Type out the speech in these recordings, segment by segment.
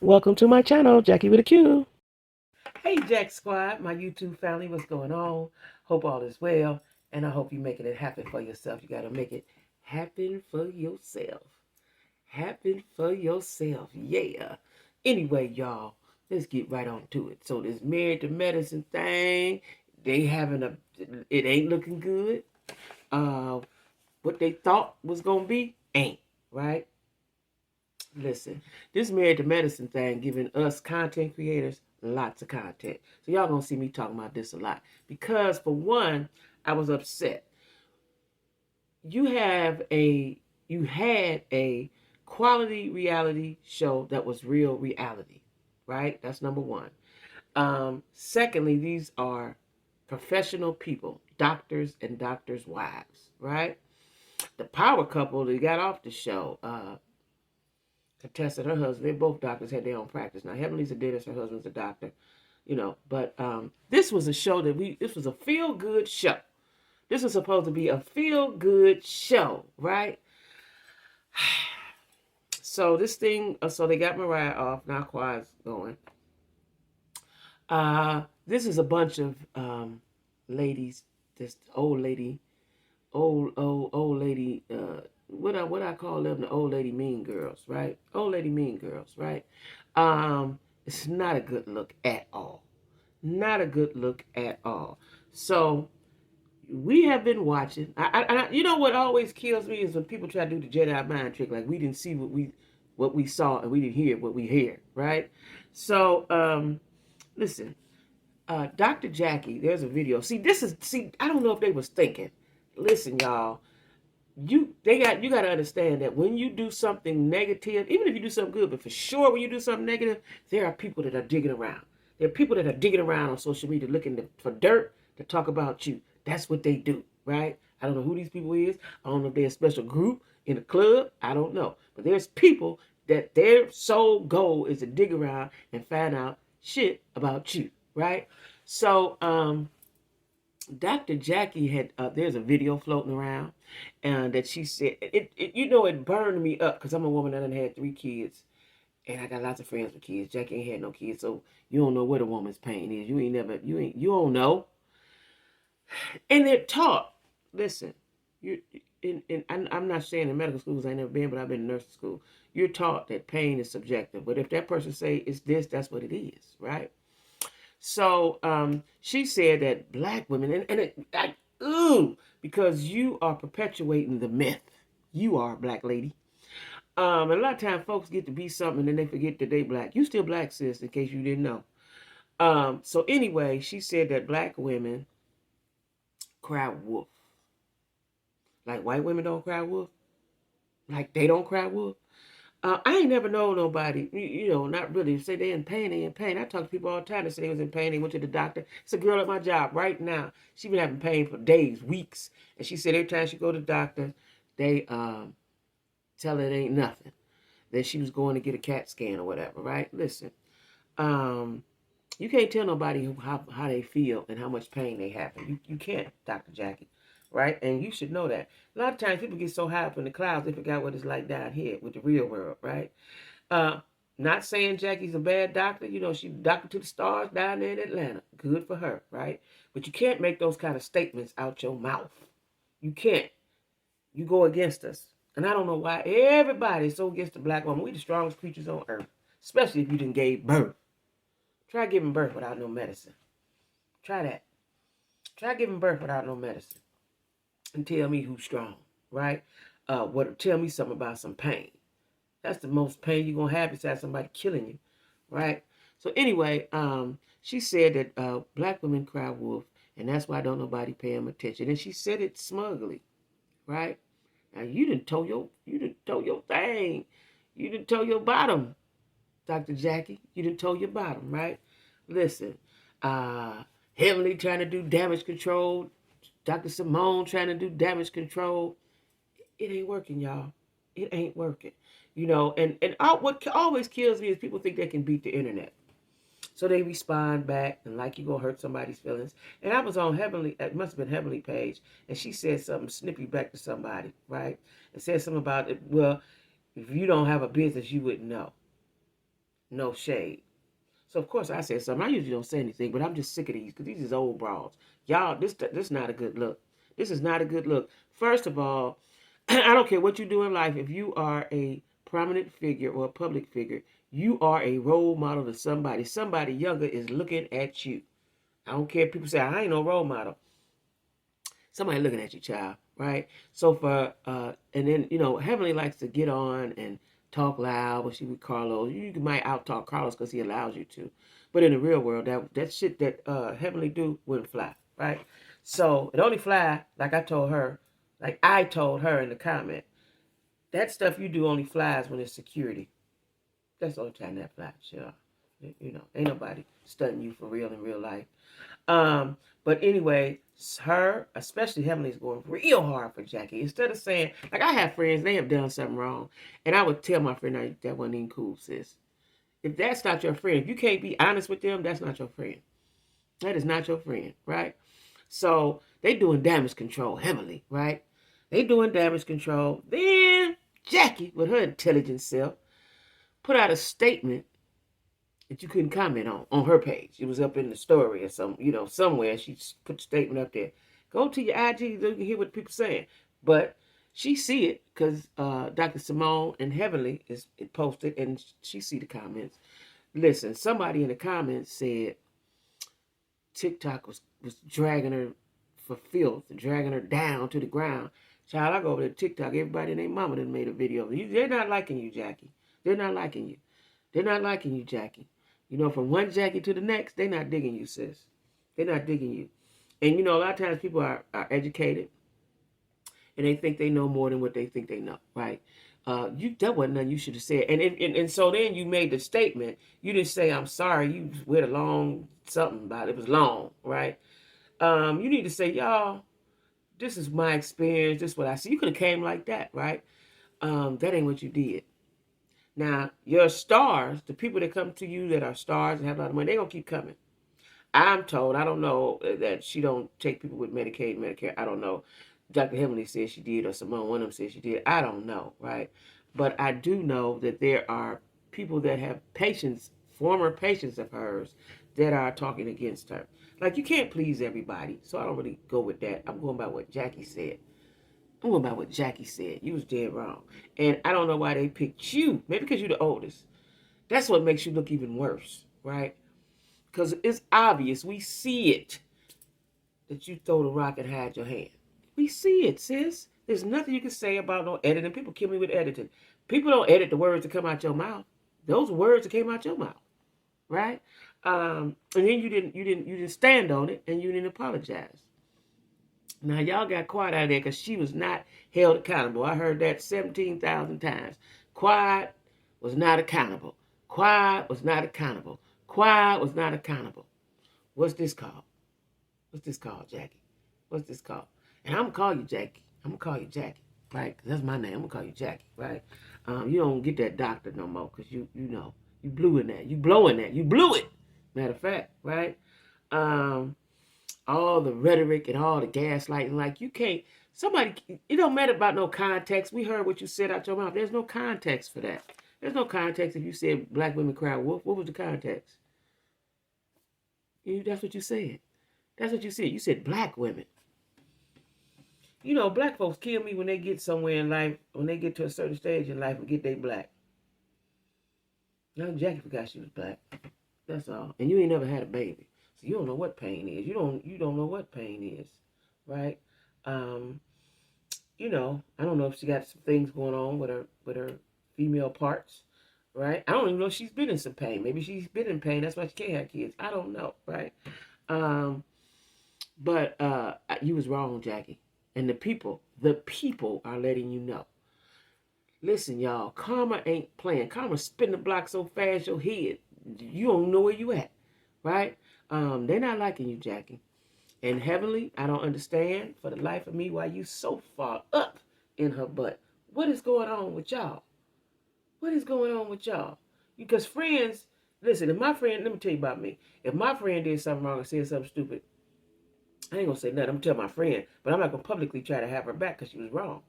Welcome to my channel, Jackie with a Q. Hey, Jack Squad, my YouTube family, what's going on? Hope all is well, and I hope you're making it happen for yourself. You got to make it happen for yourself. Happen for yourself, yeah. Anyway, y'all, let's get right on to it. So this married to medicine thing, they having a, it ain't looking good. Uh, what they thought was gonna be ain't right. Listen, this married to medicine thing giving us content creators lots of content. So y'all gonna see me talking about this a lot. Because for one, I was upset. You have a you had a quality reality show that was real reality. Right? That's number one. Secondly, these are professional people, doctors and doctors' wives, right? The power couple that got off the show, Contessa and her husband, they're both doctors, had their own practice. Now, Heavenly's a dentist, her husband's a doctor, but this was a show this was a feel good show. This was supposed to be a feel good show, right? So this thing, so they got Mariah off, now Quad's going. This is a bunch of ladies, this old lady, what I call them, the old lady mean girls, right? Old lady mean girls, right? It's not a good look at all. Not a good look at all. So we have been watching. You know what always kills me is when people try to do the Jedi mind trick, like we didn't see what we saw and we didn't hear what we hear, right? So listen, Dr. Jackie, there's a video. See, I don't know if they was thinking. Listen, y'all, you got to understand that when you do something negative, even if you do something good, but for sure when you do something negative, there are people that are digging around. There are people that are digging around on social media looking for dirt to talk about you. That's what they do, right? I don't know who these people is. I don't know if they're a special group in a club. I don't know. But there's people that their sole goal is to dig around and find out shit about you, right? So, Dr. Jackie had there's a video floating around, and that she said it burned me up because I'm a woman that done had 3 kids, and I got lots of friends with kids. Jackie ain't had no kids, so you don't know what a woman's pain is. You don't know, and they're taught. Listen, you I'm not saying in medical schools I ain't never been, but I've been in nursing school. You're taught that pain is subjective, but if that person say it's this, that's what it is, right? So she said that black women, because you are perpetuating the myth. You are a black lady. And a lot of times folks get to be something and then they forget that they black. You still black, sis, in case you didn't know. So anyway, she said that black women cry wolf. Like white women don't cry wolf. Like they don't cry wolf. I ain't never known nobody, not really. Say they in pain, they in pain. I talk to people all the time that say they was in pain. They went to the doctor. It's a girl at my job right now. She been having pain for days, weeks, and she said every time she go to the doctor, they tell her it ain't nothing. That she was going to get a CAT scan or whatever. Right? Listen, um, you can't tell nobody how they feel and how much pain they have. You can't, Dr. Jackie, right? And you should know that. A lot of times people get so high up in the clouds they forgot what it's like down here with the real world, right? Uh, Not saying Jackie's a bad doctor. She doctor to the stars down there in Atlanta. Good for her, right? But you can't make those kind of statements out your mouth. You can't. You go against us. And I don't know why everybody's so against the black woman. We the strongest creatures on earth, especially if you didn't gave birth. Try giving birth without no medicine. Try that. Try giving birth without no medicine. And tell me who's strong, right? Tell me something about some pain. That's the most pain you're gonna have besides somebody killing you, right? So anyway, she said that black women cry wolf, and that's why don't nobody pay them attention. And she said it smugly, right? Now you didn't told your thing, you didn't told your bottom, Dr. Jackie. You didn't told your bottom, right? Listen, Heavenly trying to do damage control, Dr. Simone trying to do damage control. It ain't working, y'all. It ain't working. What always kills me is people think they can beat the internet. So they respond back and like you gonna hurt somebody's feelings. And I was on Heavenly, it must have been Heavenly page, and she said something snippy back to somebody, right? And said something about it. Well, if you don't have a business, you wouldn't know. No shade. So of course I said something. I usually don't say anything, but I'm just sick of these because these is old bras. Y'all, this not a good look. This is not a good look. First of all, I don't care what you do in life. If you are a prominent figure or a public figure, you are a role model to somebody. Somebody younger is looking at you. I don't care if people say I ain't no role model. Somebody looking at you, child, right? So for and then Heavenly likes to get on and talk loud when she with Carlos. You might out talk Carlos because he allows you to, but in the real world, that shit that Heavenly do wouldn't fly, right? So it only fly like I told her in the comment. That stuff you do only flies when it's security. That's the only time that flies, sure. Ain't nobody stunting you for real in real life. But anyway, her, especially Heavenly, is going real hard for Jackie. Instead of saying, like, I have friends, they have done something wrong, and I would tell my friend, that wasn't even cool, sis. If that's not your friend, if you can't be honest with them, that's not your friend. That is not your friend, right? So they doing damage control heavily, right? They doing damage control. Then Jackie, with her intelligent self, put out a statement that you couldn't comment on her page. It was up in the story or somewhere. She put the statement up there. Go to your IG, you can hear what people saying. But she see it because Dr. Simone and Heavenly is posted, and she see the comments. Listen, somebody in the comments said TikTok was dragging her for filth, dragging her down to the ground. Child, I go over to TikTok. Everybody and their mama done made a video. They're not liking you, Jackie. They're not liking you. They're not liking you, Jackie. From one Jackie to the next, they're not digging you, sis. They're not digging you. And, a lot of times people are educated, and they think they know more than what they think they know, right? That wasn't nothing you should have said. And so then you made the statement. You didn't say, I'm sorry. You went a long something about it. It was long, right? You need to say, y'all, this is my experience. This is what I see. You could have came like that, right? That ain't what you did. Now, your stars, the people that come to you that are stars and have a lot of money, they're going to keep coming. I'm told, I don't know that she don't take people with Medicaid, Medicare. I don't know. Dr. Heavenly said she did, or Simone one of them said she did. I don't know, right? But I do know that there are people that have patients, former patients of hers, that are talking against her. Like, you can't please everybody, so I don't really go with that. I'm going by what Jackie said. I'm going by what Jackie said. You was dead wrong. And I don't know why they picked you. Maybe because you're the oldest. That's what makes you look even worse, right? Because it's obvious. We see it. That you throw the rock and hide your hand. We see it, sis. There's nothing you can say about no editing. People kill me with editing. People don't edit the words that come out your mouth. Those words that came out your mouth, right? And then you didn't stand on it, and you didn't apologize. Now, y'all got quiet out of there because she was not held accountable. I heard that 17,000 times. Quiet was not accountable. Quiet was not accountable. Quiet was not accountable. What's this called? What's this called, Jackie? What's this called? And I'm going to call you Jackie. I'm going to call you Jackie, right? Because that's my name. I'm going to call you Jackie, right? You don't get that doctor no more because you blew in that. You blowing that. You blew it. Matter of fact, right? All the rhetoric and all the gaslighting, like you can't, it don't matter about no context. We heard what you said out your mouth. There's no context for that. There's no context if you said black women cry wolf. What was the context? That's what you said. That's what you said. You said black women. Black folks kill me when they get somewhere in life, when they get to a certain stage in life and get they black. Now Jackie forgot she was black. That's all. And you ain't never had a baby. So you don't know what pain is. You don't know what pain is, right? I don't know if she got some things going on with her female parts, right? I don't even know if she's been in some pain. Maybe she's been in pain. That's why she can't have kids. I don't know, right? But you was wrong, Jackie. And the people are letting you know. Listen, y'all, karma ain't playing. Karma spin the block so fast your head, you don't know where you at, right? They're not liking you, Jackie. And Heavenly, I don't understand for the life of me why you so far up in her butt. What is going on with y'all? What is going on with y'all? Because friends, listen, if my friend, let me tell you about me. If my friend did something wrong or said something stupid, I ain't going to say nothing. I'm going to tell my friend, but I'm not going to publicly try to have her back because she was wrong.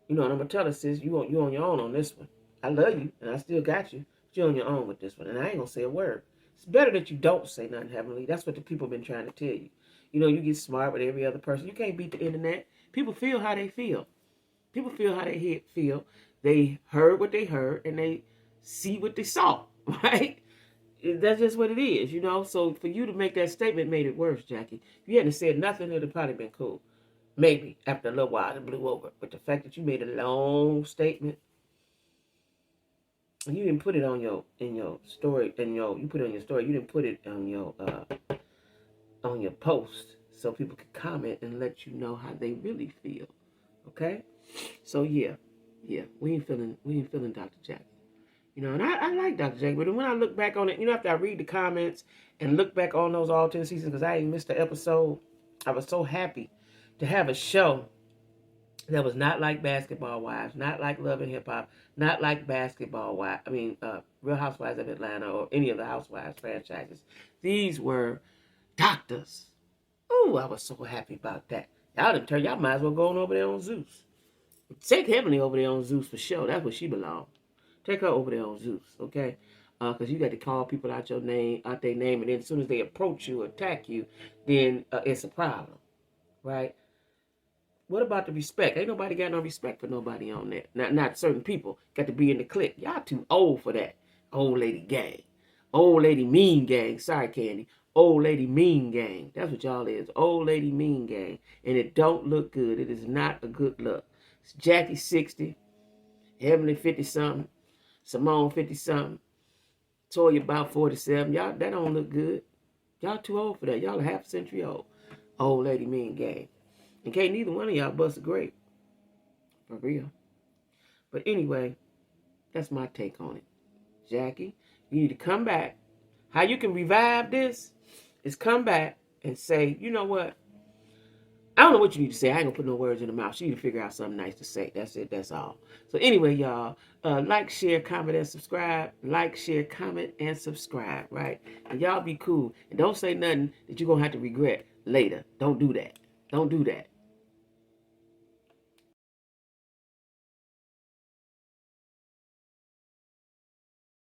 And I'm going to tell her, sis, you on your own on this one. I love you, and I still got you. You're on your own with this one. And I ain't going to say a word. It's better that you don't say nothing, Heavenly. That's what the people have been trying to tell you. You know, you get smart with every other person. You can't beat the internet. People feel how they feel. People feel how they feel. They heard what they heard, and they see what they saw, right? That's just what it is, you know? So for you to make that statement made it worse, Jackie. If you hadn't said nothing, it would have probably been cool. Maybe after a little while it blew over. But the fact that you made a long statement, and you didn't put it on your story, you put it on your story, you didn't put it on your post so people could comment and let you know how they really feel. Okay? So yeah, we ain't feeling Dr. Jackie. You know, and I like Dr. Jackie, but when I look back on it, you know, after I read the comments and look back on those all 10 seasons, because I ain't missed an episode, I was so happy to have a show that was not like Basketball Wives, not like Love and Hip Hop, not like Real Housewives of Atlanta or any of the Housewives franchises. These were doctors. Oh, I was so happy about that. Y'all might as well go on over there on Zeus. Take Heavenly over there on Zeus for sure. That's where she belongs. Take her over there on Zeus, okay? Because you got to call people out their name, and then as soon as they approach you, attack you, then it's a problem, right? What about the respect? Ain't nobody got no respect for nobody on there. Not certain people got to be in the clique. Y'all too old for that. Old lady gang. Old lady mean gang. Sorry, Candy. Old lady mean gang. That's what y'all is. Old lady mean gang. And it don't look good. It is not a good look. It's Jackie 60. Heavenly 50-something. Simone 50-something. Toya about 47. Y'all, that don't look good. Y'all too old for that. Y'all a half century old. Old lady mean gang. And can't neither one of y'all bust a grape. For real. But anyway, that's my take on it. Jackie, you need to come back. How you can revive this is come back and say, you know what? I don't know what you need to say. I ain't gonna put no words in the mouth. You need to figure out something nice to say. That's it. That's all. So anyway, y'all, like, share, comment, and subscribe. Like, share, comment, and subscribe, right? And y'all be cool. And don't say nothing that you're gonna have to regret later. Don't do that. Don't do that.